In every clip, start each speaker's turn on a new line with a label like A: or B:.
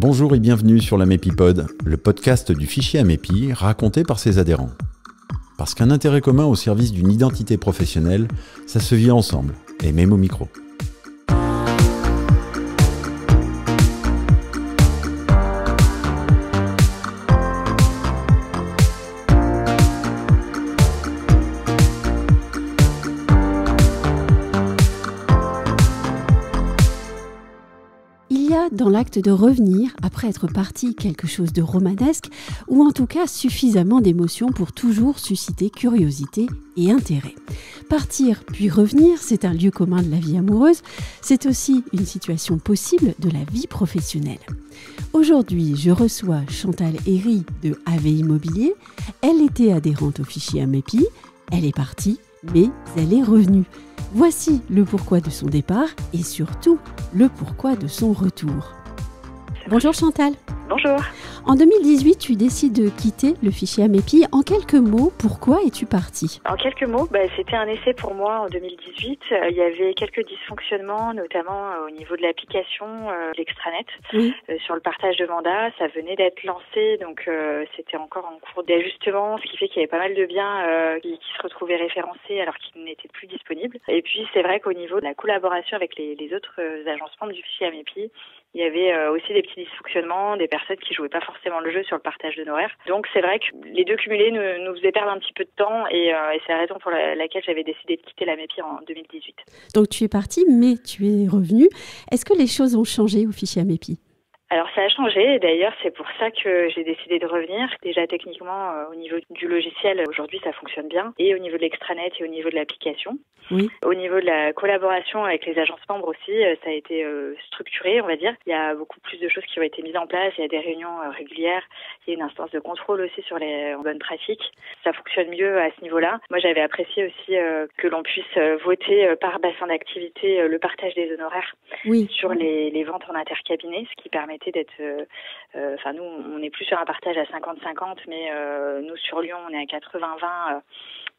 A: Bonjour et bienvenue sur la MEPIpod, le podcast du fichier Amepi raconté par ses adhérents. Parce qu'un intérêt commun au service d'une identité professionnelle, ça se vit ensemble, et même au micro.
B: Il y a dans l'acte de revenir, après être parti, quelque chose de romanesque, ou en tout cas suffisamment d'émotion pour toujours susciter curiosité et intérêt. Partir puis revenir, c'est un lieu commun de la vie amoureuse, c'est aussi une situation possible de la vie professionnelle. Aujourd'hui, je reçois Chantal Héry de AV Immobilier. Elle était adhérente au fichier Amepi, elle est partie, mais elle est revenue. Voici le pourquoi de son départ et surtout le pourquoi de son retour. Bonjour Chantal.
C: Bonjour.
B: En 2018, tu décides de quitter le fichier Amepi. En quelques mots, pourquoi es-tu partie ?
C: En quelques mots, c'était un essai pour moi en 2018. Il y avait quelques dysfonctionnements, notamment au niveau de l'application, l'extranet, sur le partage de mandats. Ça venait d'être lancé, donc c'était encore en cours d'ajustement, ce qui fait qu'il y avait pas mal de biens qui se retrouvaient référencés alors qu'ils n'étaient plus disponibles. Et puis c'est vrai qu'au niveau de la collaboration avec les autres agences membres du fichier Amepi, il y avait aussi des petits dysfonctionnements, des personnes qui jouaient pas forcément le jeu sur le partage d'honoraires. Donc c'est vrai que les deux cumulés nous faisaient perdre un petit peu de temps et c'est la raison pour laquelle j'avais décidé de quitter l'Amepi en 2018.
B: Donc tu es partie, mais tu es revenue. Est-ce que les choses ont changé au fichier Amepi ?
C: Alors ça a changé et d'ailleurs c'est pour ça que j'ai décidé de revenir. Déjà techniquement au niveau du logiciel aujourd'hui ça fonctionne bien et au niveau de l'extranet et au niveau de l'application.
B: Oui.
C: Au niveau de la collaboration avec les agences membres aussi, ça a été structuré on va dire. Il y a beaucoup plus de choses qui ont été mises en place, il y a des réunions régulières, il y a une instance de contrôle aussi sur les bonnes pratiques. Ça fonctionne mieux à ce niveau-là. Moi j'avais apprécié aussi que l'on puisse voter par bassin d'activité le partage des honoraires sur les ventes en intercabinet, ce qui permet d'être, nous on n'est plus sur un partage à 50-50 mais nous sur Lyon on est à 80-20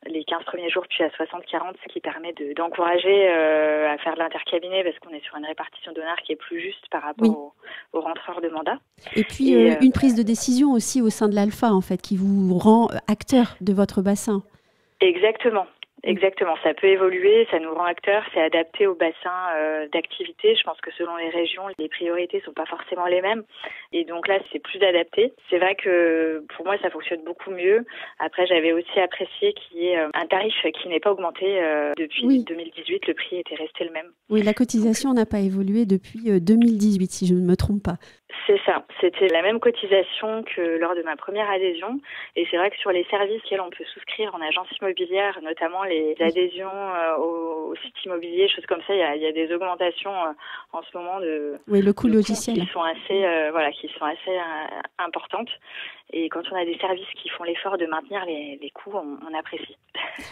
C: les 15 premiers jours puis à 60-40, ce qui permet d'encourager à faire de l'intercabinet parce qu'on est sur une répartition d'honneurs qui est plus juste par rapport aux rentreurs de mandat.
B: Et puis une prise de décision aussi au sein de l'Alpha en fait qui vous rend acteur de votre bassin.
C: Exactement, ça peut évoluer, ça nous rend acteurs, c'est adapté au bassin d'activité. Je pense que selon les régions, les priorités sont pas forcément les mêmes. Et donc là, c'est plus adapté. C'est vrai que pour moi, ça fonctionne beaucoup mieux. Après, j'avais aussi apprécié qu'il y ait un tarif qui n'est pas augmenté depuis 2018. Le prix était resté le même.
B: Oui, la cotisation n'a pas évolué depuis 2018, si je ne me trompe pas.
C: C'est ça. C'était la même cotisation que lors de ma première adhésion. Et c'est vrai que sur les services auxquels on peut souscrire en agence immobilière, notamment les adhésions au site immobilier, choses comme ça, il y a des augmentations en ce moment
B: le coût logiciel
C: qui sont assez importantes. Et quand on a des services qui font l'effort de maintenir les coûts, on apprécie.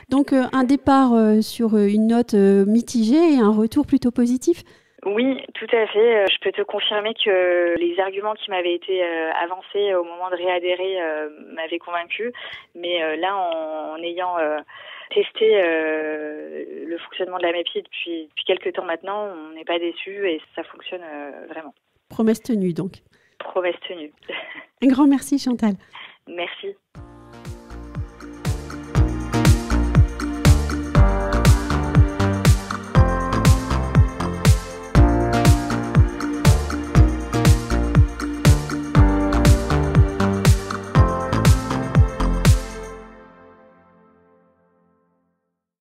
B: Donc un départ sur une note mitigée et un retour plutôt positif ?
C: Oui, tout à fait. Je peux te confirmer que les arguments qui m'avaient été avancés au moment de réadhérer m'avaient convaincue. Mais là, en ayant testé le fonctionnement de l'Amepi depuis quelques temps maintenant, on n'est pas déçus et ça fonctionne vraiment.
B: Promesse tenue donc.
C: Promesse tenue.
B: Un grand merci Chantal.